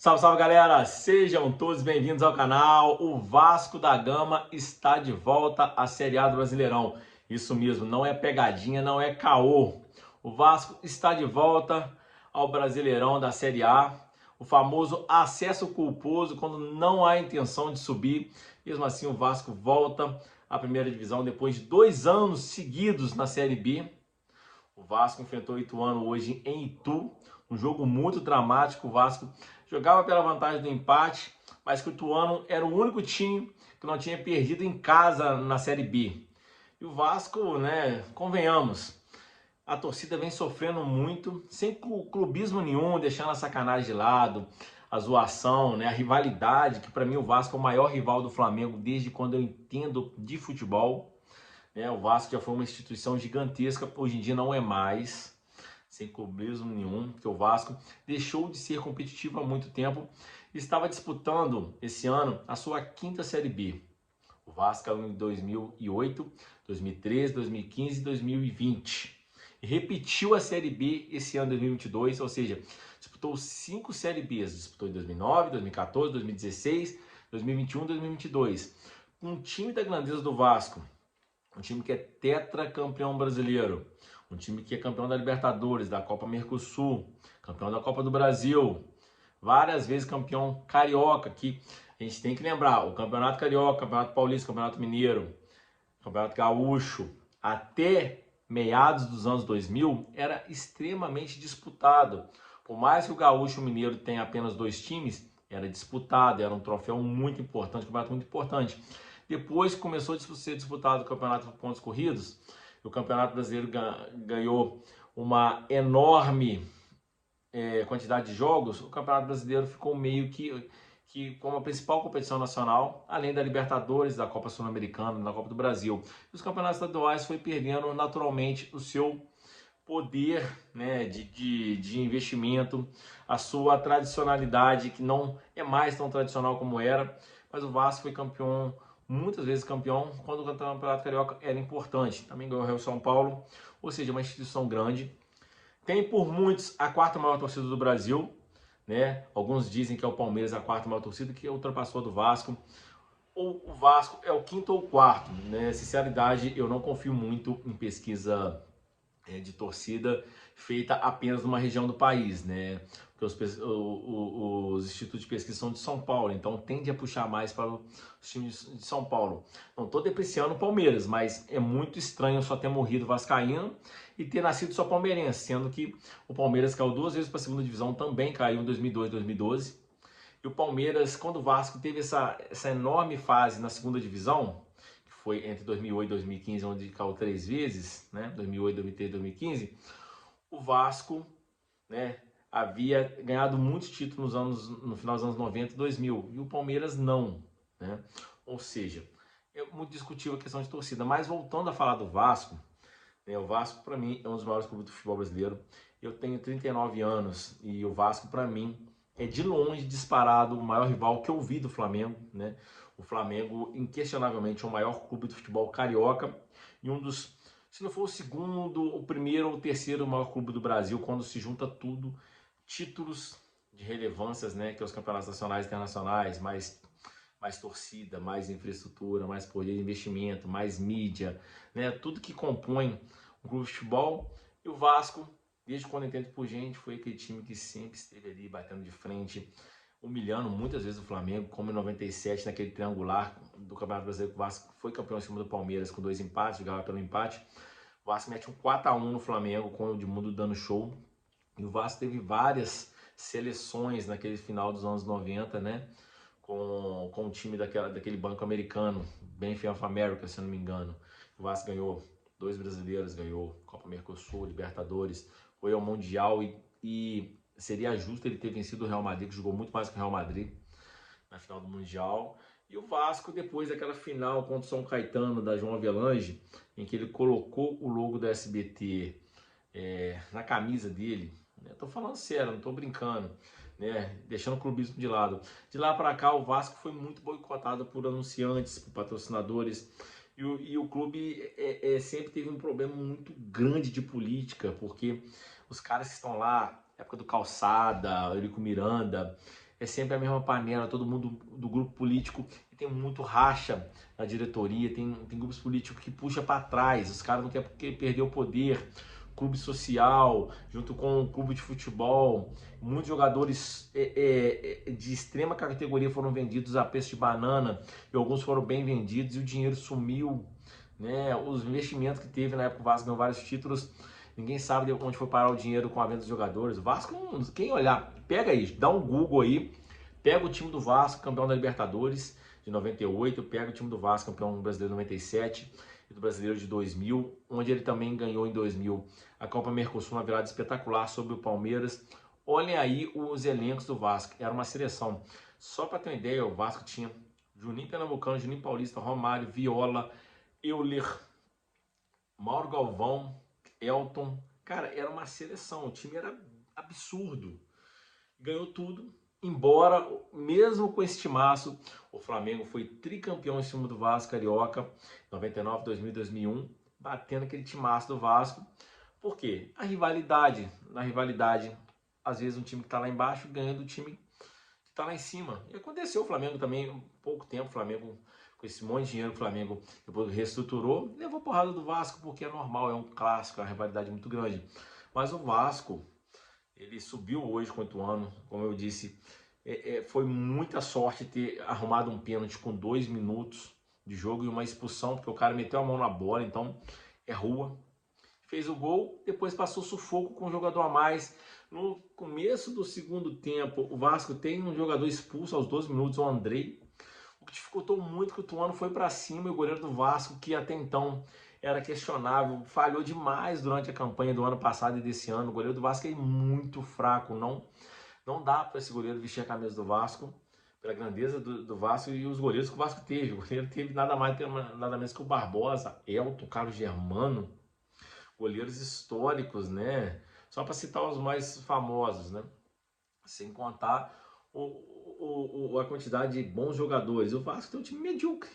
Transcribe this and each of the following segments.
Salve, salve galera! Sejam todos bem-vindos ao canal. O Vasco da Gama está de volta à Série A do Brasileirão. Isso mesmo, não é pegadinha, não é caô. O Vasco está de volta ao Brasileirão da Série A. O famoso acesso culposo quando não há intenção de subir. Mesmo assim, o Vasco volta à primeira divisão depois de 2 anos seguidos na Série B. O Vasco enfrentou o Ituano hoje em Itu, um jogo muito dramático. O Vasco jogava pela vantagem do empate, mas que o Ituano era o único time que não tinha perdido em casa na Série B. E o Vasco, né, convenhamos, a torcida vem sofrendo muito, sem clubismo nenhum, deixando a sacanagem de lado, a zoação, né, a rivalidade, que para mim o Vasco é o maior rival do Flamengo desde quando eu entendo de futebol. O Vasco já foi uma instituição gigantesca, hoje em dia não é mais, sem clubismo nenhum, porque o Vasco deixou de ser competitivo há muito tempo e estava disputando esse ano a sua quinta Série B. O Vasco caiu em 2008, 2013, 2015 e 2020. E repetiu a Série B esse ano 2022, ou seja, disputou 5 Série Bs. Disputou em 2009, 2014, 2016, 2021 e 2022. Um time da grandeza do Vasco, um time que é tetracampeão brasileiro, um time que é campeão da Libertadores, da Copa Mercosul, campeão da Copa do Brasil, várias vezes campeão carioca, que a gente tem que lembrar, o Campeonato Carioca, Campeonato Paulista, Campeonato Mineiro, Campeonato Gaúcho, até meados dos anos 2000, era extremamente disputado. Por mais que o Gaúcho e o Mineiro tenham apenas 2 times, era disputado, era um troféu muito importante, um campeonato muito importante. Depois que começou a ser disputado o campeonato por pontos corridos, o Campeonato Brasileiro ganhou uma enorme quantidade de jogos, o Campeonato Brasileiro ficou meio que como a principal competição nacional, além da Libertadores, da Copa Sul-Americana, da Copa do Brasil. E os campeonatos estaduais foi perdendo naturalmente o seu poder, né, de investimento, a sua tradicionalidade, que não é mais tão tradicional como era, mas o Vasco foi campeão, muitas vezes campeão, quando o Campeonato Carioca era importante. Também ganhou o Rio São Paulo, ou seja, uma instituição grande. Tem por muitos a 4ª maior torcida do Brasil, né? Alguns dizem que é o Palmeiras a 4ª maior torcida, que ultrapassou a do Vasco. Ou o Vasco é o 5º ou 4º, né? Sinceridade, eu não confio muito em pesquisa de torcida feita apenas numa região do país, né? Porque os institutos de pesquisa são de São Paulo, então tende a puxar mais para os times de São Paulo. Não estou depreciando o Palmeiras, mas é muito estranho só ter morrido vascaíno e ter nascido só palmeirense, sendo que o Palmeiras caiu 2 vezes para a segunda divisão, também caiu em 2002 e 2012. E o Palmeiras, quando o Vasco teve essa enorme fase na segunda divisão, foi entre 2008 e 2015, onde caiu 3 vezes, né? 2008, 2013, 2015, o Vasco, né, havia ganhado muitos títulos no final dos anos 90 e 2000, e o Palmeiras não, né? Ou seja, é muito discutível a questão de torcida. Mas voltando a falar do Vasco, né, o Vasco para mim é um dos maiores clubes do futebol brasileiro. Eu tenho 39 anos e o Vasco para mim é de longe disparado o maior rival que eu vi do Flamengo, né? O Flamengo, inquestionavelmente, é o maior clube do futebol carioca e um dos, se não for o segundo, o primeiro ou o terceiro maior clube do Brasil, quando se junta tudo, títulos de relevâncias, né, que é os campeonatos nacionais e internacionais, mais torcida, mais infraestrutura, mais poder de investimento, mais mídia, né, tudo que compõe um clube de futebol. E o Vasco, desde quando eu entendo por gente, foi aquele time que sempre esteve ali batendo de frente, humilhando muitas vezes o Flamengo, como em 97, naquele triangular do Campeonato Brasileiro, o Vasco foi campeão em cima do Palmeiras com 2 empates, jogava pelo empate. O Vasco mete um 4-1 no Flamengo, com o Edmundo dando show. E o Vasco teve várias seleções naquele final dos anos 90, né? Com o time daquele banco americano, Bank of America, se eu não me engano. O Vasco ganhou 2 brasileiros, ganhou Copa Mercosul, Libertadores, foi ao Mundial e seria justo ele ter vencido o Real Madrid, que jogou muito mais que o Real Madrid na final do Mundial. E o Vasco, depois daquela final contra o São Caetano, da João Avelange, em que ele colocou o logo da SBT na camisa dele, né? Tô falando sério, não tô brincando, né? Deixando o clubismo de lado. De lá para cá, o Vasco foi muito boicotado por anunciantes, por patrocinadores, e o clube sempre teve um problema muito grande de política, porque os caras que estão lá, época do Calçada, Eurico Miranda, é sempre a mesma panela, todo mundo do grupo político, e tem muito racha na diretoria, tem grupos políticos que puxa para trás, os caras não querem perder o poder, clube social, junto com o clube de futebol, muitos jogadores de extrema categoria foram vendidos a preço de banana, e alguns foram bem vendidos, e o dinheiro sumiu, né? Os investimentos que teve na época, o Vasco ganhou vários títulos, ninguém sabe onde foi parar o dinheiro com a venda dos jogadores. O Vasco, quem olhar, pega aí, dá um Google aí, pega o time do Vasco, campeão da Libertadores de 98, pega o time do Vasco, campeão brasileiro de 97 e do Brasileiro de 2000, onde ele também ganhou em 2000 a Copa Mercosul, uma virada espetacular sobre o Palmeiras. Olhem aí os elencos do Vasco, era uma seleção. Só para ter uma ideia, o Vasco tinha Juninho Pernambucano, Juninho Paulista, Romário, Viola, Euler, Mauro Galvão, Elton. Cara, era uma seleção, o time era absurdo. Ganhou tudo, embora, mesmo com esse timaço, o Flamengo foi tricampeão em cima do Vasco Carioca, 99, 2000, 2001, batendo aquele timaço do Vasco. Por quê? A rivalidade. Na rivalidade, às vezes um time que está lá embaixo ganha do time que está lá em cima. E aconteceu o Flamengo também, um pouco tempo, o Flamengo, com esse monte de dinheiro, o Flamengo depois reestruturou, levou porrada do Vasco, porque é normal, é um clássico, é uma rivalidade muito grande. Mas o Vasco, ele subiu hoje com o Ituano, como eu disse, foi muita sorte ter arrumado um pênalti com 2 minutos de jogo e uma expulsão, porque o cara meteu a mão na bola, então é rua. Fez o gol, depois passou sufoco com um jogador a mais. No começo do segundo tempo, o Vasco tem um jogador expulso aos 12 minutos, o Andrei, o que dificultou muito que o Ituano foi para cima e o goleiro do Vasco, que até então era questionável, falhou demais durante a campanha do ano passado e desse ano. O goleiro do Vasco é muito fraco, não dá para esse goleiro vestir a camisa do Vasco, pela grandeza do Vasco e os goleiros que o Vasco teve. O goleiro teve nada mais, nada menos que o Barbosa, Elton, Carlos Germano, goleiros históricos, só para citar os mais famosos, né? Sem contar a quantidade de bons jogadores. O Vasco tem um time medíocre.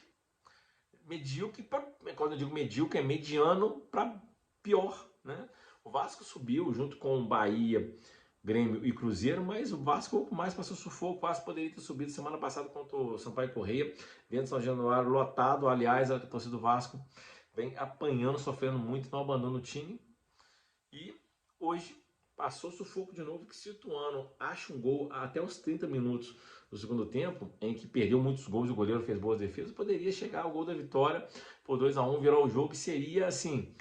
Medíocre, quando eu digo medíocre, é mediano para pior, né? O Vasco subiu junto com o Bahia, Grêmio e Cruzeiro, mas o Vasco mais passou sufoco. O Vasco poderia ter subido semana passada contra o Sampaio Corrêa, dentro de São Januário, lotado. Aliás, a torcida do Vasco vem apanhando, sofrendo muito, não abandona o time. E hoje passou sufoco de novo, que se o Ituano acha um gol até os 30 minutos do segundo tempo, em que perdeu muitos gols e o goleiro fez boas defesas, poderia chegar ao gol da vitória por 2-1, virar o jogo, que seria, assim,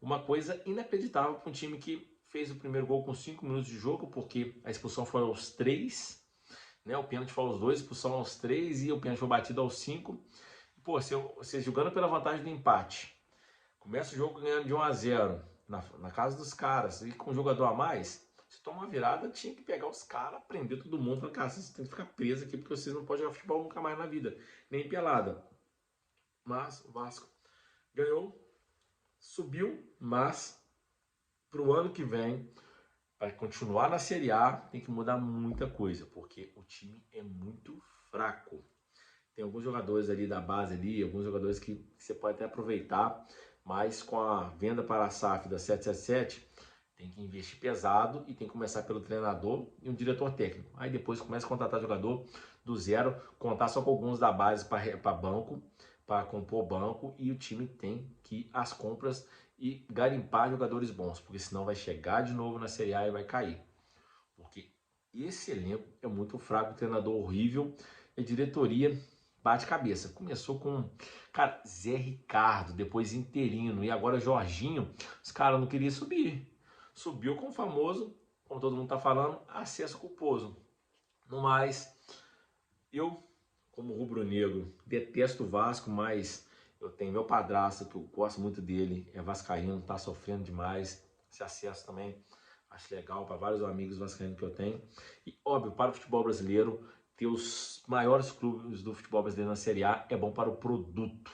uma coisa inacreditável para um time que fez o primeiro gol com 5 minutos de jogo, porque a expulsão foi aos 3, né? O pênalti foi aos 2, a expulsão aos 3 e o pênalti foi batido aos 5. Pô, você jogando pela vantagem do empate, começa o jogo ganhando de 1-0, na casa dos caras, e com um jogador a mais, se toma uma virada, tinha que pegar os caras, prender todo mundo, falar, cara, vocês têm que ficar presos aqui, porque vocês não podem jogar futebol nunca mais na vida, nem pelada. Mas o Vasco ganhou, subiu, mas pro ano que vem, para continuar na Série A, tem que mudar muita coisa, porque o time é muito fraco. Tem alguns jogadores ali da base ali, alguns jogadores que você pode até aproveitar, mas com a venda para a SAF da 777, tem que investir pesado e tem que começar pelo treinador e um diretor técnico. Aí depois começa a contratar jogador do zero, contar só com alguns da base para banco, para compor banco, e o time tem que ir às compras e garimpar jogadores bons, porque senão vai chegar de novo na Série A e vai cair. Porque esse elenco é muito fraco, o treinador horrível, e a diretoria bate cabeça. Começou com, cara, Zé Ricardo, depois Interino, e agora Jorginho. Os caras não queriam subir. Subiu com o famoso, como todo mundo tá falando, acesso culposo. No mais, eu, como rubro-negro, detesto o Vasco, mas eu tenho meu padrasto, que eu gosto muito dele, é vascaíno, tá sofrendo demais. Esse acesso também acho legal para vários amigos vascaínos que eu tenho. E, óbvio, para o futebol brasileiro, ter os maiores clubes do futebol brasileiro na Série A é bom para o produto.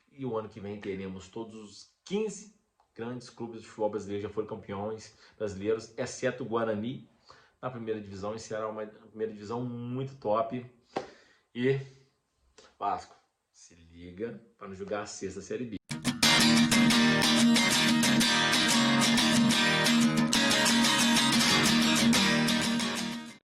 E o ano que vem teremos todos os 15 grandes clubes de futebol brasileiro já foram campeões brasileiros, exceto o Guarani na primeira divisão. E será uma primeira divisão muito top. E Vasco, se liga para não jogar a sexta Série B.